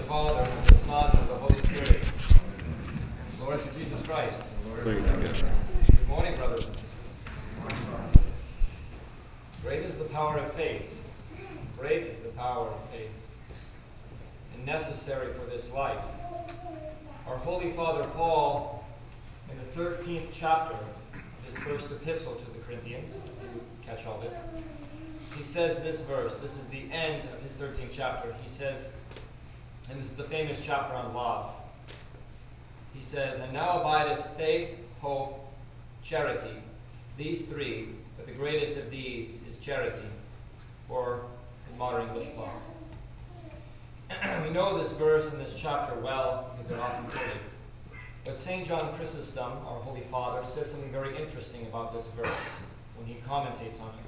Father, and of the Son, and of the Holy Spirit. Glory to Jesus Christ. Good morning, brothers and sisters. Great is the power of faith. Great is the power of faith. And necessary for this life. Our Holy Father Paul, in the 13th chapter of his first epistle to the Corinthians, you catch all this, he says this verse. This is the end of his 13th chapter. He says, and this is the famous chapter on love. He says, "And now abideth faith, hope, charity, these three, but the greatest of these is charity," or in modern English, love. We know this verse and this chapter well because they're often quoted. But St. John Chrysostom, our Holy Father, says something very interesting about this verse when he commentates on it.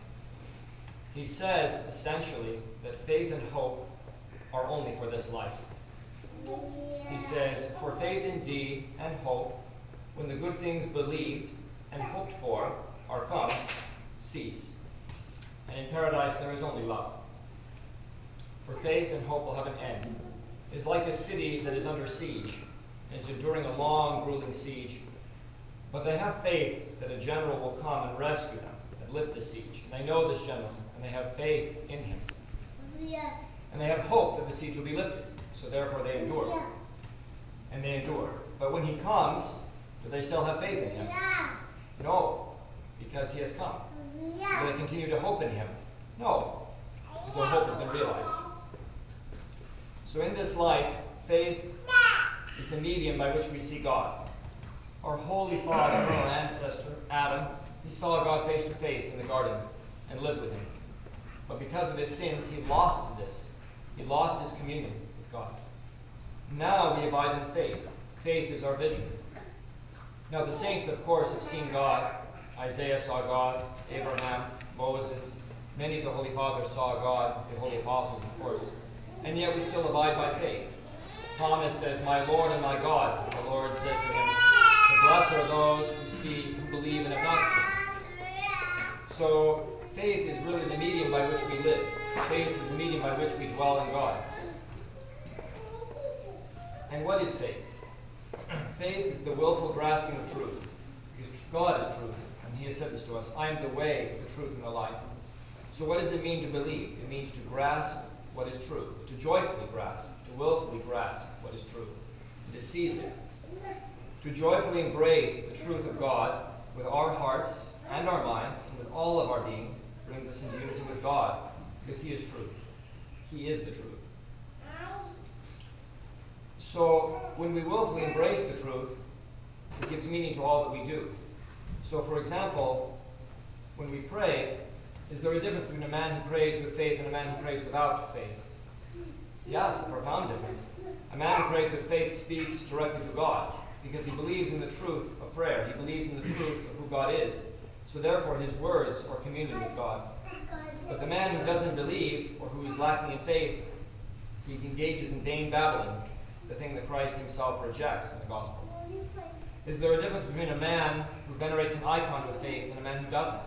He says, essentially, that faith and hope are only for this life. He says, "For faith indeed and hope, when the good things believed and hoped for are come, cease. And in paradise there is only love. For faith and hope will have an end. It is like a city that is under siege and is enduring a long, grueling siege. But they have faith that a general will come and rescue them and lift the siege. And they know this general, and they have faith in him. And they have hope that the siege will be lifted. So therefore they endure. And they endure. But when he comes, do they still have faith in him? No, because he has come. Do they continue to hope in him? No, because their hope has been realized. So in this life, faith is the medium by which we see God. Our Holy Father, our ancestor, Adam, he saw God face to face in the garden and lived with him. But because of his sins, he lost this. He lost his communion with God. Now we abide in faith. Faith is our vision. Now the saints, of course, have seen God. Isaiah saw God, Abraham, Moses. Many of the Holy Fathers saw God, the Holy Apostles, of course. And yet we still abide by faith. Thomas says, "My Lord and my God." The Lord says to him, "Blessed are those who see, who believe and have not seen." So faith is really the medium by which we live. Faith is the medium by which we dwell in God. And what is faith? Faith is the willful grasping of truth. Because God is truth, and he has said this to us, "I am the way, the truth, and the life." So what does it mean to believe? It means to grasp what is true, to joyfully grasp, to willfully grasp what is true, and to seize it, to joyfully embrace the truth of God with our hearts and our minds and with all of our being brings us into unity with God, because he is truth. He is the truth. So when we willfully embrace the truth, it gives meaning to all that we do. So for example, when we pray, is there a difference between a man who prays with faith and a man who prays without faith? Yes, a profound difference. A man who prays with faith speaks directly to God because he believes in the truth of prayer. He believes in the truth of who God is. So therefore his words are communion with God. But the man who doesn't believe or who is lacking in faith, he engages in vain babbling, the thing that Christ himself rejects in the gospel. Is there a difference between a man who venerates an icon with faith and a man who doesn't?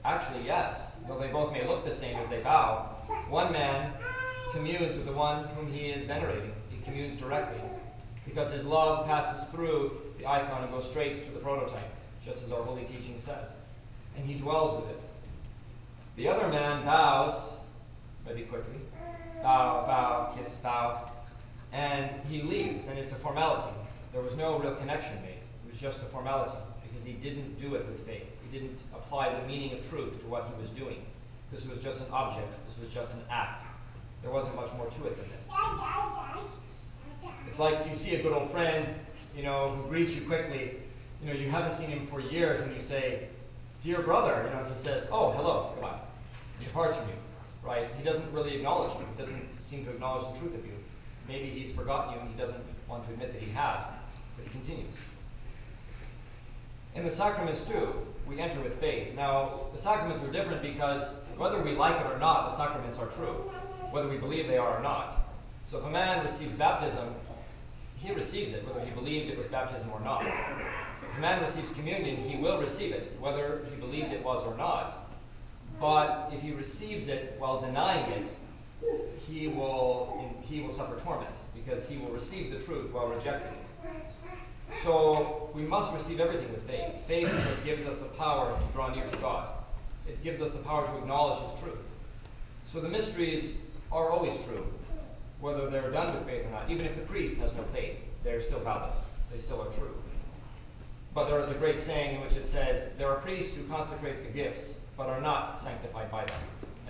Actually, yes. Though they both may look the same as they bow, one man communes with the one whom he is venerating. He communes directly because his love passes through the icon and goes straight to the prototype, just as our holy teaching says. And he dwells with it. The other man bows, maybe quickly, bow, bow, kiss, bow, and he leaves, and it's a formality. There was no real connection made. It was just a formality because he didn't do it with faith. He didn't apply the meaning of truth to what he was doing. This was just an object. This was just an act. There wasn't much more to it than this. It's like you see a good old friend, who greets you quickly. You haven't seen him for years, and you say, "Dear brother," he says, "Oh, hello, goodbye." He departs from you, right? He doesn't really acknowledge you. He doesn't seem to acknowledge the truth of you. Maybe he's forgotten you and he doesn't want to admit that he has, but he continues. In the sacraments too, we enter with faith. Now, the sacraments are different because whether we like it or not, the sacraments are true, whether we believe they are or not. So if a man receives baptism, he receives it, whether he believed it was baptism or not. If a man receives communion, he will receive it, whether he believed it was or not. But if he receives it while denying it, he will suffer torment. because he will receive the truth while rejecting it. So we must receive everything with faith. Faith is what gives us the power to draw near to God. It gives us the power to acknowledge his truth. So the mysteries are always true, whether they're done with faith or not. Even if the priest has no faith, they're still valid. They still are true. But there is a great saying in which it says, there are priests who consecrate the gifts, but are not sanctified by them.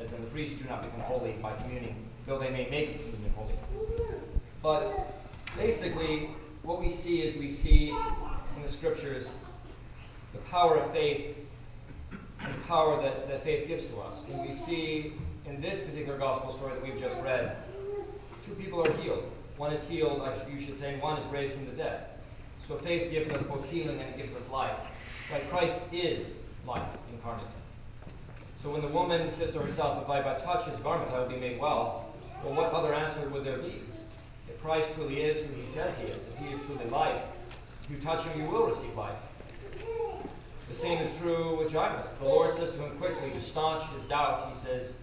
As in, the priests do not become holy by communing, though they may make communion holy. But basically, what we see is we see in the scriptures the power of faith and the power that faith gives to us. And we see in this particular gospel story that we've just read, two people are healed. One is healed, you should say, and one is raised from the dead. So faith gives us both healing and it gives us life. Like Christ is life incarnate. So when the woman says to herself, if I but touch his garment, I will be made well, well, what other answer would there be? If Christ truly is who he says he is, if he is truly life, if you touch him, you will receive life. The same is true with Jairus. The Lord says to him quickly to staunch his doubt. He says,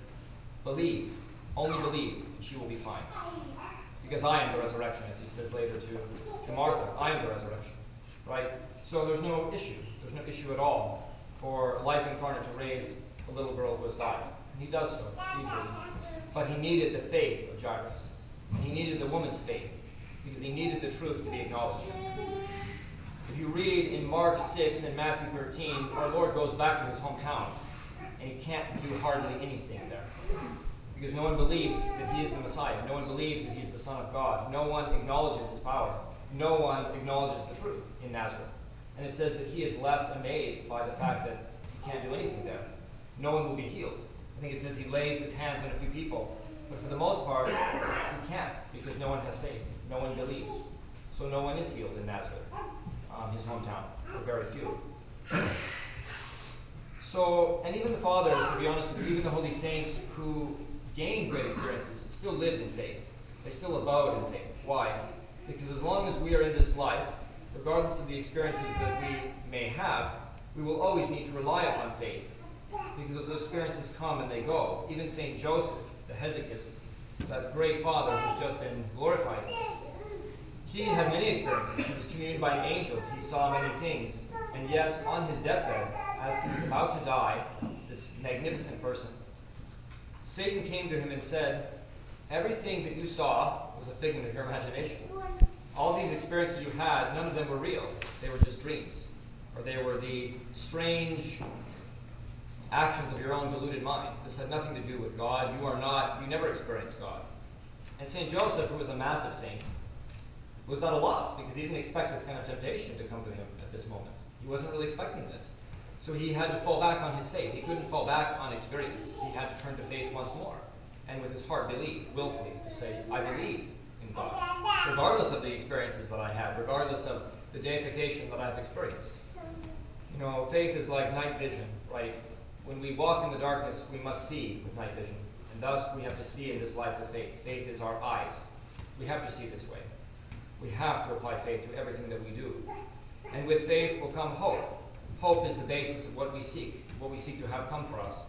believe, only believe, and she will be fine. Because I am the resurrection, as he says later to Martha. I am the resurrection. Right? So there's no issue. There's no issue at all for life incarnate to raise a little girl who has died. And he does so easily. But he needed the faith of Jairus. And he needed the woman's faith. Because he needed the truth to be acknowledged. If you read in Mark 6 and Matthew 13, our Lord goes back to his hometown. And he can't do hardly anything there. Because no one believes that he is the Messiah. No one believes that he's the Son of God. No one acknowledges his power. No one acknowledges the truth in Nazareth. And it says that he is left amazed by the fact that he can't do anything there. No one will be healed. I think it says he lays his hands on a few people. But for the most part, he can't because no one has faith. No one believes. So no one is healed in Nazareth, his hometown, or very few. So, and even the fathers, to be honest with you, even the holy saints who gained great experiences still lived in faith. They still abode in faith. Why? Because as long as we are in this life, regardless of the experiences that we may have, we will always need to rely upon faith. Because as those experiences come and they go, even St. Joseph, the Hesychist, that great father who's just been glorified, he had many experiences. He was communed by an angel. He saw many things. And yet, on his deathbed, as he was about to die, this magnificent person, Satan came to him and said, everything that you saw was a figment of your imagination. All these experiences you had, none of them were real. They were just dreams. Or they were the strange actions of your own deluded mind. This had nothing to do with God. You never experienced God. And St. Joseph, who was a massive saint, was at a loss because he didn't expect this kind of temptation to come to him at this moment. He wasn't really expecting this. So he had to fall back on his faith. He couldn't fall back on experience. He had to turn to faith once more. And with his heart believe, willfully, to say, I believe in God. Regardless of the experiences that I had, regardless of the deification that I've experienced. You know, faith is like night vision, right? When we walk in the darkness, we must see with night vision. And thus, we have to see in this life with faith. Faith is our eyes. We have to see this way. We have to apply faith to everything that we do. And with faith will come hope. Hope is the basis of what we seek to have come for us.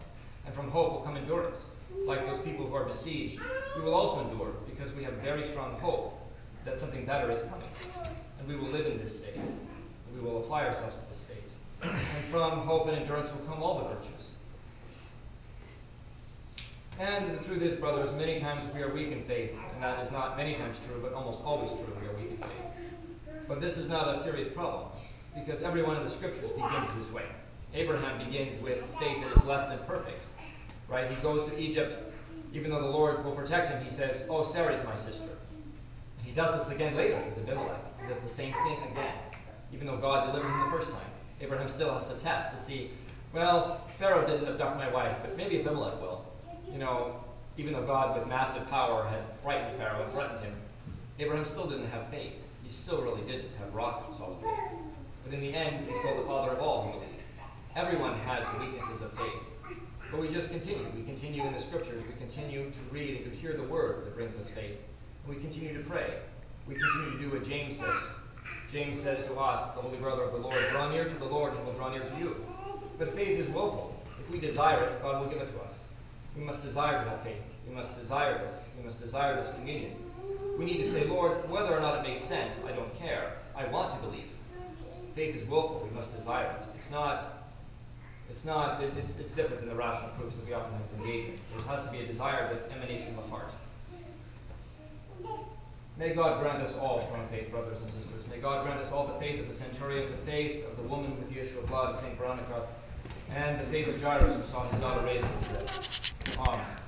And from hope will come endurance. Like those people who are besieged, we will also endure because we have very strong hope that something better is coming. And we will live in this state. And we will apply ourselves to this state. And from hope and endurance will come all the virtues. And the truth is, brothers, many times we are weak in faith. And that is not many times true, but almost always true, we are weak in faith. But this is not a serious problem. Because every one of the scriptures begins this way. Abraham begins with faith that is less than perfect. Right? He goes to Egypt, even though the Lord will protect him, he says, oh, Sarah's my sister. And he does this again later with Abimelech. He does the same thing again, even though God delivered him the first time. Abraham still has to test to see, well, Pharaoh didn't abduct my wife, but maybe Abimelech will. You know, even though God with massive power had frightened Pharaoh and threatened him, Abraham still didn't have faith. He still really didn't have rock solid faith. But in the end, he's called the father of all who believe. Everyone has weaknesses of faith. But we just continue. We continue in the scriptures. We continue to read and to hear the word that brings us faith. And we continue to pray. We continue to do what James says. James says to us, the holy brother of the Lord, draw near to the Lord and he will draw near to you. But faith is willful. If we desire it, God will give it to us. We must desire to have faith. We must desire this. We must desire this communion. We need to say, Lord, whether or not it makes sense, I don't care. I want to believe. Faith is willful. We must desire it. It's different than the rational proofs that we often engage in. There has to be a desire that emanates from the heart. May God grant us all strong faith, brothers and sisters. May God grant us all the faith of the centurion, the faith of the woman with the issue of blood, St. Veronica, and the faith of Jairus, who saw his daughter raised from the dead. Amen.